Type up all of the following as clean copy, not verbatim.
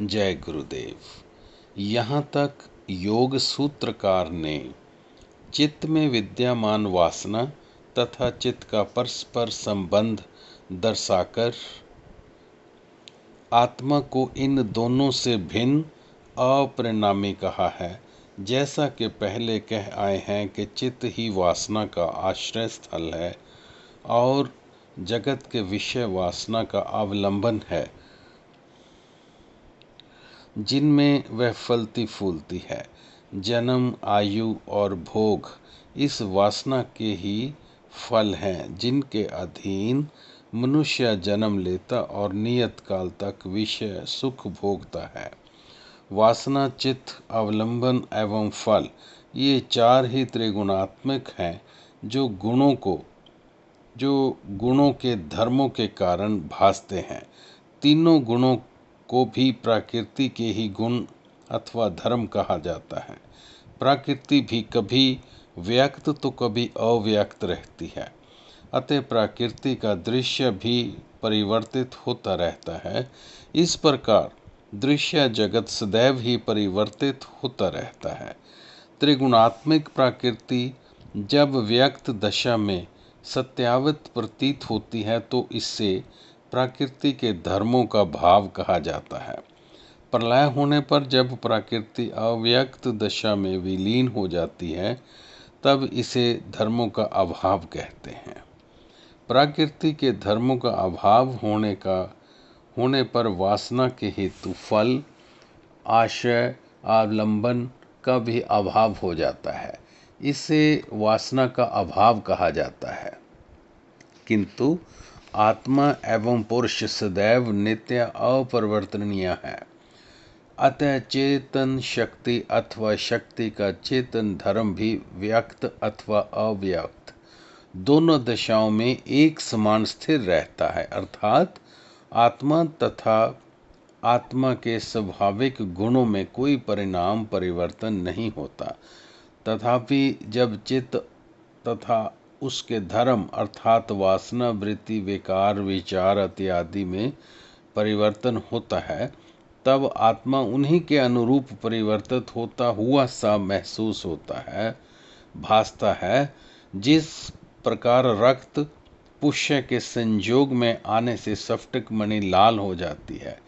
जय गुरुदेव। यहाँ तक योग सूत्रकार ने चित्त में विद्यमान वासना तथा चित्त का परस्पर संबंध दर्शाकर आत्मा को इन दोनों से भिन्न अपरिणामी कहा है। जैसा कि पहले कह आए हैं कि चित्त ही वासना का आश्रय स्थल है और जगत के विषय वासना का अवलंबन है, जिनमें वह फलती फूलती है। जन्म, आयु और भोग इस वासना के ही फल हैं, जिनके अधीन मनुष्य जन्म लेता और नियत काल तक विषय सुख भोगता है। वासना, चित्त, अवलंबन एवं फल ये चार ही त्रिगुणात्मक हैं, जो गुणों के धर्मों के कारण भासते हैं। तीनों गुणों को भी प्रकृति के ही गुण अथवा धर्म कहा जाता है। प्रकृति भी कभी व्यक्त तो कभी अव्यक्त रहती है, अतः प्रकृति का दृश्य भी परिवर्तित होता रहता है। इस प्रकार दृश्य जगत सदैव ही परिवर्तित होता रहता है। त्रिगुणात्मक प्रकृति जब व्यक्त दशा में सत्यावत प्रतीत होती है तो इससे प्रकृति के धर्मों का भाव कहा जाता है। प्रलय होने पर जब प्रकृति अव्यक्त दशा में विलीन हो जाती है तब इसे धर्मों का अभाव कहते हैं। प्रकृति के धर्मों का अभाव होने पर वासना के हेतु फल, आश्रय, अवलंबन का भी अभाव हो जाता है। इसे वासना का अभाव कहा जाता है। किंतु आत्मा एवं पुरुष सदैव नित्य अपरिवर्तनीय है। अतः चेतन शक्ति अथवा शक्ति का चेतन धर्म भी व्यक्त अथवा अव्यक्त दोनों दशाओं में एक समान स्थिर रहता है, अर्थात आत्मा तथा आत्मा के स्वाभाविक गुणों में कोई परिणाम परिवर्तन नहीं होता। तथापि जब चित्त तथा उसके धर्म अर्थात वासना, वृत्ति, विकार, विचार इत्यादि में परिवर्तन होता है तब आत्मा उन्हीं के अनुरूप परिवर्तित होता हुआ सा महसूस होता है, भासता है। जिस प्रकार रक्त पुष्य के संयोग में आने से स्फटिक मणि लाल हो जाती है,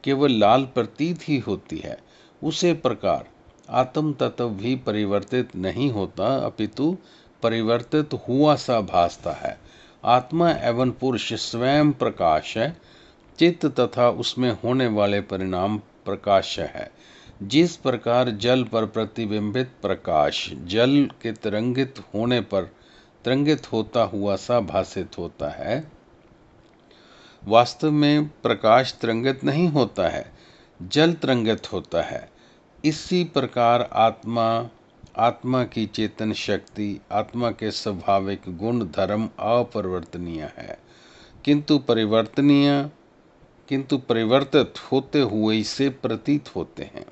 केवल लाल प्रतीत ही होती है, उसे प्रकार आत्म तत्व भी परिवर्तित नहीं होता अपितु परिवर्तित हुआ सा भासता है। आत्मा एवं पुरुष स्वयं प्रकाश है, चित्त तथा उसमें होने वाले परिणाम प्रकाश है। जिस प्रकार जल पर प्रतिबिंबित प्रकाश जल के तरंगित होने पर तरंगित होता हुआ सा भासित होता है, वास्तव में प्रकाश तरंगित नहीं होता है, जल तरंगित होता है। इसी प्रकार आत्मा की चेतन शक्ति, आत्मा के स्वाभाविक गुण धर्म अपरिवर्तनीय है, किंतु परिवर्तित होते हुए इसे प्रतीत होते हैं।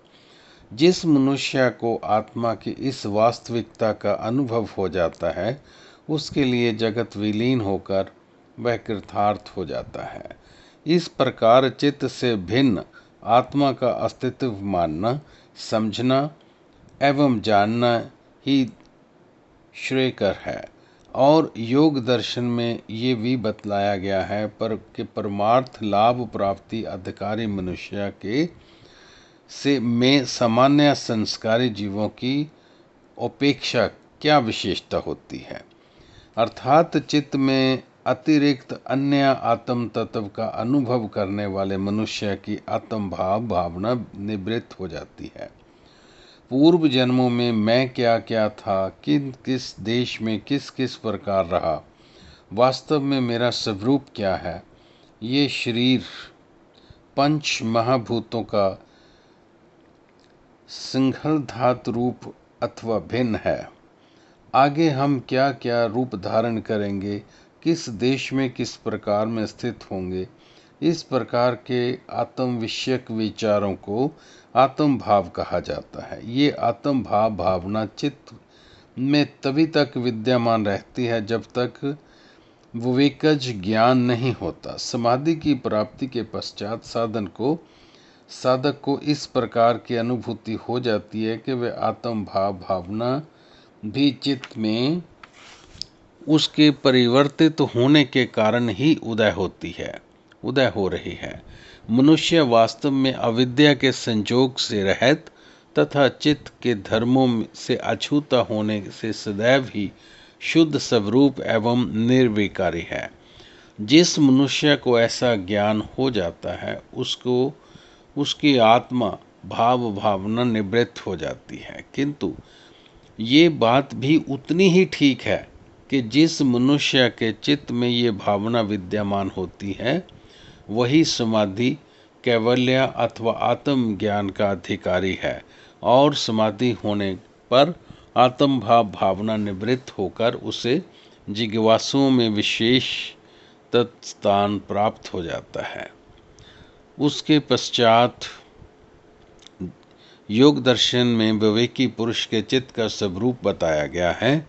जिस मनुष्य को आत्मा की इस वास्तविकता का अनुभव हो जाता है, उसके लिए जगत विलीन होकर वह कृतार्थ हो जाता है। इस प्रकार चित्त से भिन्न आत्मा का अस्तित्व मानना, समझना एवं जानना ही श्रेयकर है। और योग दर्शन में ये भी बतलाया गया है कि परमार्थ लाभ प्राप्ति अधिकारी मनुष्य में सामान्य संस्कारी जीवों की अपेक्षा क्या विशेषता होती है, अर्थात चित्त में अतिरिक्त अन्य आत्म तत्व का अनुभव करने वाले मनुष्य की आत्म भावना निवृत्त हो जाती है। पूर्व जन्मों में मैं क्या क्या था, किस देश में किस प्रकार रहा, वास्तव में मेरा स्वरूप क्या है, ये शरीर पंच महाभूतों का सिंघल धातु रूप अथवा भिन्न है। आगे हम क्या क्या रूप धारण करेंगे, किस देश में किस प्रकार में स्थित होंगे, इस प्रकार के आत्म विषयक विचारों को आत्म भाव कहा जाता है। ये आत्म भावना चित्त में तभी तक विद्यमान रहती है जब तक विवेकज ज्ञान नहीं होता। समाधि की प्राप्ति के पश्चात साधन को साधक को इस प्रकार की अनुभूति हो जाती है कि वह आत्म भाव भावना भी चित्त में उसके परिवर्तित होने के कारण ही उदय हो रही है। मनुष्य वास्तव में अविद्या के संजोग से रहित तथा चित्त के धर्मों से अछूता होने से सदैव ही शुद्ध स्वरूप एवं निर्विकारी है। जिस मनुष्य को ऐसा ज्ञान हो जाता है उसको उसकी आत्मा भाव भावना निवृत्त हो जाती है। किंतु ये बात भी उतनी ही ठीक है कि जिस मनुष्य के चित्त में ये भावना विद्यमान होती है वही समाधि कैवल्य अथवा आत्म ज्ञान का अधिकारी है, और समाधि होने पर आत्म भाव भावना निवृत्त होकर उसे जिज्ञासुओं में विशेष तत्स्थान प्राप्त हो जाता है। उसके पश्चात योग दर्शन में विवेकी पुरुष के चित्त का स्वरूप बताया गया है।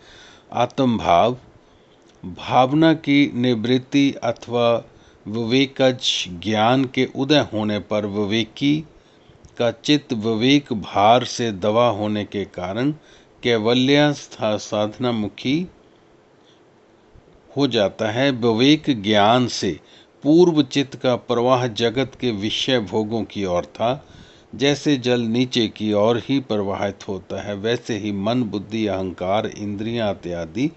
आत्म भाव भावना की निवृत्ति अथवा विवेकज ज्ञान के उदय होने पर विवेकी का चित्त विवेक भार से दवा होने के कारण कैवल्य साधना मुखी हो जाता है। विवेक ज्ञान से पूर्व चित्त का प्रवाह जगत के विषय भोगों की ओर था। जैसे जल नीचे की ओर ही प्रवाहित होता है, वैसे ही मन बुद्धि अहंकार इंद्रियां इत्यादि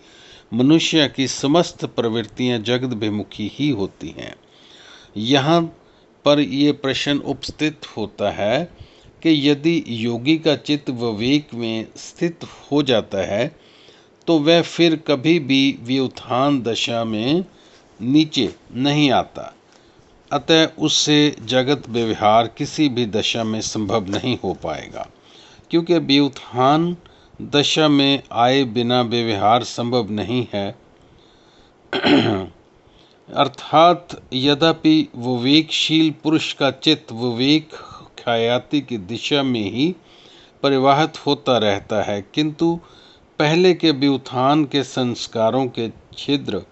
मनुष्य की समस्त प्रवृत्तियां जगदभिमुखी ही होती हैं। यहाँ पर ये प्रश्न उपस्थित होता है कि यदि योगी का चित्त विवेक में स्थित हो जाता है तो वह फिर कभी भी व्युत्थान दशा में नीचे नहीं आता, अतः उससे जगत व्यवहार किसी भी दशा में संभव नहीं हो पाएगा, क्योंकि व्युत्थान दशा में आए बिना व्यवहार संभव नहीं है। अर्थात यद्यपि विवेकशील पुरुष का चित्त विवेक ख्याति की दिशा में ही परिवाहित होता रहता है, किंतु पहले के व्युत्थान के संस्कारों के छिद्र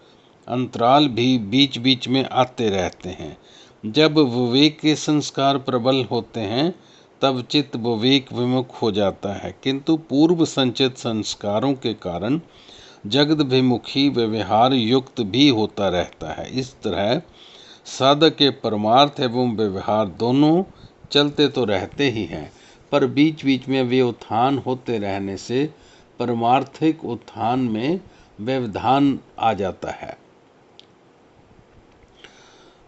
अंतराल भी बीच बीच में आते रहते हैं। जब विवेक के संस्कार प्रबल होते हैं तब चित्त विवेक विमुख हो जाता है, किंतु पूर्व संचित संस्कारों के कारण जगदभिमुखी व्यवहार युक्त भी होता रहता है। इस तरह साधक के परमार्थ एवं व्यवहार दोनों चलते तो रहते ही हैं, पर बीच बीच में वे उत्थान होते रहने से परमार्थिक उत्थान में व्यवधान आ जाता है।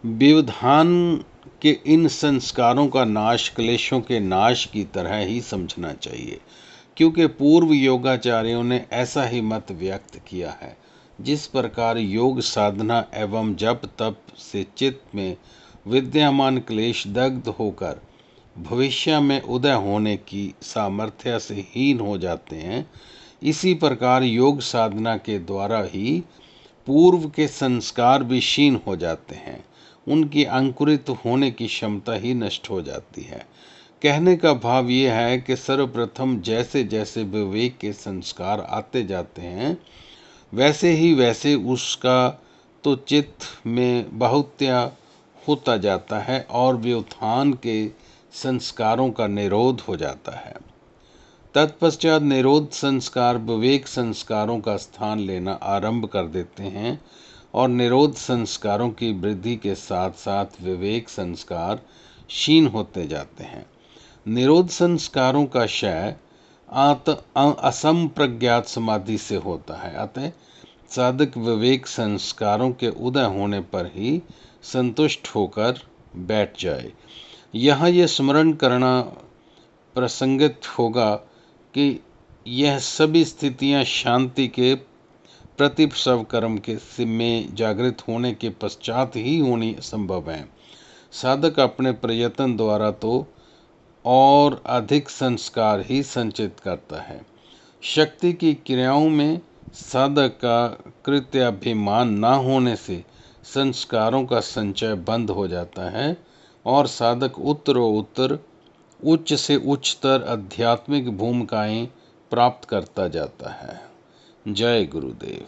व्यवधान के इन संस्कारों का नाश क्लेशों के नाश की तरह ही समझना चाहिए, क्योंकि पूर्व योगाचार्यों ने ऐसा ही मत व्यक्त किया है। जिस प्रकार योग साधना एवं जप तप से चित्त में विद्यमान क्लेश दग्ध होकर भविष्य में उदय होने की सामर्थ्य से हीन हो जाते हैं, इसी प्रकार योग साधना के द्वारा ही पूर्व के संस्कार भी क्षीण हो जाते हैं, उनकी अंकुरित होने की क्षमता ही नष्ट हो जाती है। कहने का भाव यह है कि सर्वप्रथम जैसे जैसे विवेक के संस्कार आते जाते हैं वैसे उसका तो चित्त में बहुत्या होता जाता है और व्युत्थान के संस्कारों का निरोध हो जाता है। तत्पश्चात निरोध संस्कार विवेक संस्कारों का स्थान लेना आरंभ कर देते हैं और निरोध संस्कारों की वृद्धि के साथ साथ विवेक संस्कार क्षीण होते जाते हैं। निरोध संस्कारों का क्षय असंप्रज्ञात समाधि से होता है, अतः साधक विवेक संस्कारों के उदय होने पर ही संतुष्ट होकर बैठ जाए। यहाँ यह स्मरण करना प्रसंगित होगा कि यह सभी स्थितियाँ शांति के प्रतिपसव कर्म के में जागृत होने के पश्चात ही होनी संभव है। साधक अपने प्रयत्न द्वारा तो और अधिक संस्कार ही संचित करता है। शक्ति की क्रियाओं में साधक का कृत्याभिमान न होने से संस्कारों का संचय बंद हो जाता है और साधक उत्तरोत्तर उच्च से उच्चतर आध्यात्मिक भूमिकाएं प्राप्त करता जाता है। जय गुरुदेव।